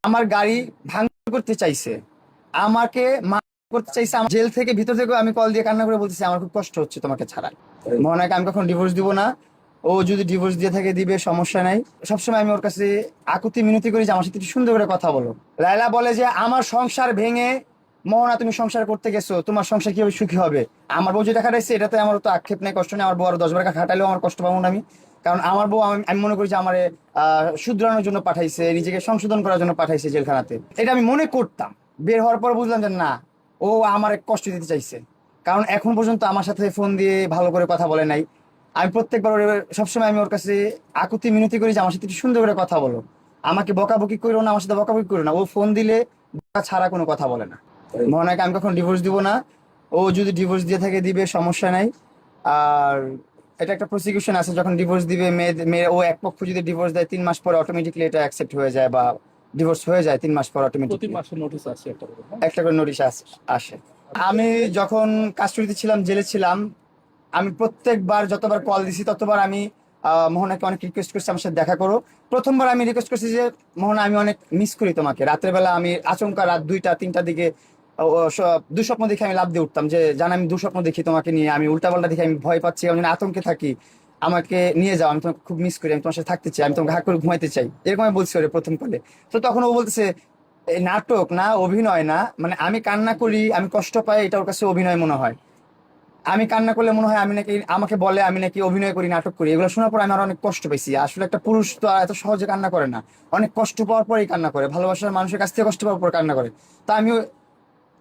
আমার গাড়ি ভাঙচুর করতে চাইছে, আমাকে করতে চাইছে। আমার জেল থেকে ভিতর থেকে আমি কল দিয়ে কান্না করে বলতেছি আমার খুব কষ্ট হচ্ছে তোমাকে ছাড়া। মনে হয় আমি কখন ডিভোর্স দিব না, ও যদি ডিভোর্স দিয়ে থাকে দিবে, সমস্যা নাই। সবসময় আমি ওর কাছে আকুতি মিনতি করি যে আমার সাথে একটু সুন্দর করে কথা বলো। লায়লা বলে যে আমার সংসার ভেঙে মোহনা তুমি সংসার করতে গেছো, তোমার সংসার কিভাবে সুখী হবে? আমার বউ যেটা খাটাইছে এটাতে আমার তো আক্ষেপ নেই, কষ্ট নেই। আমার বউ আরো 10 বার খাটাইলেও আমার কষ্ট পাবো না আমি। কারণ আমার বউ আমি মনে করি যে আমার শুধরানোর জন্য পাঠাইছে, নিজেকে সংশোধন করার জন্য পাঠাইছে জেলখানাতে। এটা আমি মনে করতাম, বের হওয়ার পর বুঝলাম যে না, ও আমার কষ্ট দিতে চাইছে। কারণ এখন পর্যন্ত আমার সাথে ফোন দিয়ে ভালো করে কথা বলে নাই। আমি প্রত্যেকবার সবসময় আমি ওর কাছে আকুতি মিনতি করি যে আমার সাথে একটু সুন্দর করে কথা বলো, আমাকে বকাবকি করো না, আমার সাথে বকাবকি করো না। ও ফোন দিলে বকা ছাড়া কোনো কথা বলে না। মনে হয় আমি কখন ডিভোর্স দিব না, ও যদি ডিভোর্স দিয়ে থাকে দিবে, সমস্যা নাই। আর এটা একটা প্রসিকিউশন আছে, যখন ডিভোর্স দিবে মেয়ে ও এক পক্ষ যদি ডিভোর্স দেয় 3 মাস পরে অটোমেটিকলি এটা অ্যাকসেপ্ট হয়ে যায়, বা ডিভোর্স হয়ে যায় 3 মাস পর প্রতি অটোমেটিকলি মাসে নোটিশ আসে একটা করে, হ্যাঁ? একটা করে নোটিশ আসে। আমি যখন কাস্টডিতে ছিলাম, জেলে ছিলাম, আমি প্রত্যেকবার যতবার কল দিছি ততবার আমি মোহনাকে অনেক রিকোয়েস্ট করছি আমার সাথে দেখা করো। প্রথমবার আমি রিকোয়েস্ট করছি যে মোহনা আমি অনেক মিস করি তোমাকে। রাতের বেলা আমি আচমকা রাত 2টা 3টার দিকে দুঃস্বপ্ন দেখে আমি লাফ দিয়ে উঠতাম যে জানা আমি দুঃস্বপ্ন দেখি তোমাকে নিয়ে, আমি উল্টাপাল্টা দেখে আমি ভয় পাচ্ছি, আমি যেন আতঙ্কে থাকি, আমাকে নিয়ে যাও, আমি তোমাকে খুব মিস করি, আমি তোমার সাথে থাকতে চাই, আমি তোমাকে হাত করে ঘুমাইতে চাই, এরকম আমি বলছি ওরে প্রথম কলে। তো তখন ও বলতেছে এই নাটক না, অভিনয় না, মানে আমি কান্না করি, আমি কষ্ট পাই, এটা ওর কাছে অভিনয় মনে হয়। আমি কান্না করলে মনে হয় আমি নাকি, আমাকে বলে আমি নাকি অভিনয় করি, নাটক করি। এগুলো শোনার পর আমি আরো অনেক কষ্ট পাইছি। আসলে একটা পুরুষ তো আর এত সহজে কান্না করে না, অনেক কষ্ট পাওয়ার পরেই কান্না করে, ভালোবাসার মানুষের কাছ থেকে কষ্ট পাওয়ার পর কান্না করে। তা আমি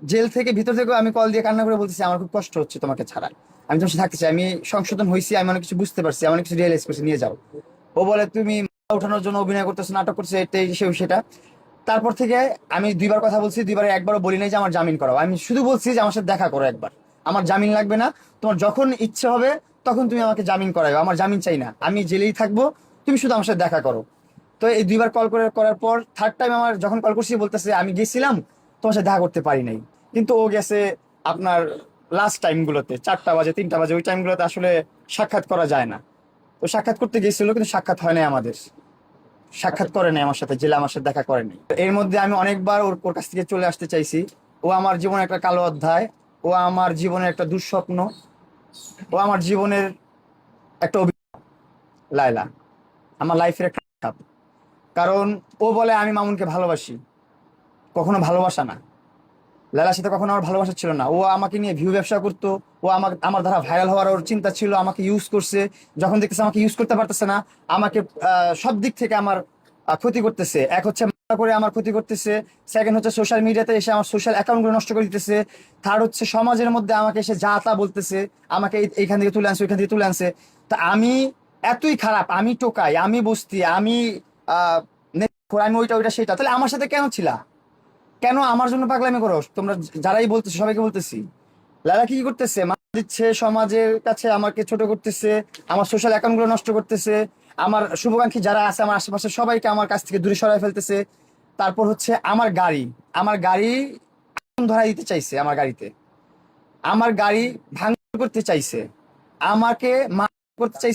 জেল থেকে ভিতর থেকে আমি কল দিয়ে কান্না করে বলতেছি আমার খুব কষ্ট হচ্ছে তোমাকে ছাড়া, আমি তোমার সাথে থাকতে চাই, আমি সংশোধন হয়েছি, আমি অনেক কিছু বুঝতে পারছি, আমি অনেক কিছু রিয়েলাইজ করছি, নিয়ে যাও। ও বলে তুমি মাথা ওঠানোর জন্য অভিনয় করতেছো, নাটক করছো, এটাই সেটা। তারপর থেকে আমি 2বার কথা বলছি, 2বারে একবারও বলি নাই যে আমার জামিন করাও, আমি শুধু বলছি যে আমার সাথে দেখা করো একবার, আমার জামিন লাগবে না, তোমার যখন ইচ্ছে হবে তখন তুমি আমাকে জামিন করাও, আমার জামিন চাই না, আমি জেলেই থাকবো, তুমি শুধু আমার সাথে দেখা করো। তো এই 2বার কল করার পর থার্ড টাইম আমার যখন কল করছি বলতেছে আমি গেছিলাম, তোমার সাথে দেখা করতে পারি নাই। কিন্তু ও গেছে আপনার লাস্ট টাইম গুলোতে, 4টা বাজে 3টা বাজে, ওই টাইম গুলোতে আসলে সাক্ষাৎ করা যায় না। তো সাক্ষাৎ করতে গেছিল কিন্তু সাক্ষাৎ হয় নাই আমাদের, সাক্ষাৎ করে নাই আমার সাথে, জেলে আমার সাথে দেখা করেনি। এর মধ্যে আমি অনেকবার ওর কাছ থেকে চলে আসতে চাইছি। ও আমার জীবনে একটা কালো অধ্যায়, ও আমার জীবনের একটা দুঃস্বপ্ন, ও আমার জীবনের একটা লায়লা আমার লাইফের একটা খাপ। কারণ ও বলে আমি মামুনকে ভালোবাসি, কখনো ভালোবাসা না। লায়লার সাথে কখনো আমার ভালোবাসা ছিল না। ও আমাকে নিয়ে ভিউ ব্যবসা করতো, ও আমার দ্বারা ভাইরাল হওয়ার ওর চিন্তা ছিল, আমাকে ইউজ করছে। যখন দেখতেছে আমাকে ইউজ করতে পারতেছে না, আমাকে সব দিক থেকে আমার ক্ষতি করতেছে। এক হচ্ছে মামলা করে আমার ক্ষতি করতেছে, সেকেন্ড হচ্ছে সোশ্যাল মিডিয়াতে এসে আমার সোশ্যাল অ্যাকাউন্টগুলো নষ্ট করে দিতেছে, থার্ড হচ্ছে সমাজের মধ্যে আমাকে এসে যা তা বলতেছে, আমাকে এইখান থেকে তুলে আনছে, ওইখান থেকে তুলে আনছে। তা আমি এতই খারাপ, আমি টোকাই, আমি বস্তি, আমি আহ আমি ওইটা ওইটা সেটা, তাহলে আমার সাথে কেন ছিলা? কেন আমার জন্য পাগলামি করো তোমরা? যারাই বলতেছে সবাইকে বলতেছি, লালা কি করতেছে, মার দিচ্ছে, সমাজের কাছে আমাকে ছোট করতেছে, আমার সোশ্যাল অ্যাকাউন্ট গুলো নষ্ট করতেছে, আমার শুভাকাঙ্ক্ষী যারা আছে আমার আশেপাশে সবাইকে আমার কাছ থেকে দূরে সরাই ফেলতেছে। তারপর হচ্ছে আমার গাড়ি আগুন ধরাই দিতে চাইছে, আমার গাড়ি ভাঙচুর করতে চাইছে, আমাকে করতে চাইছে।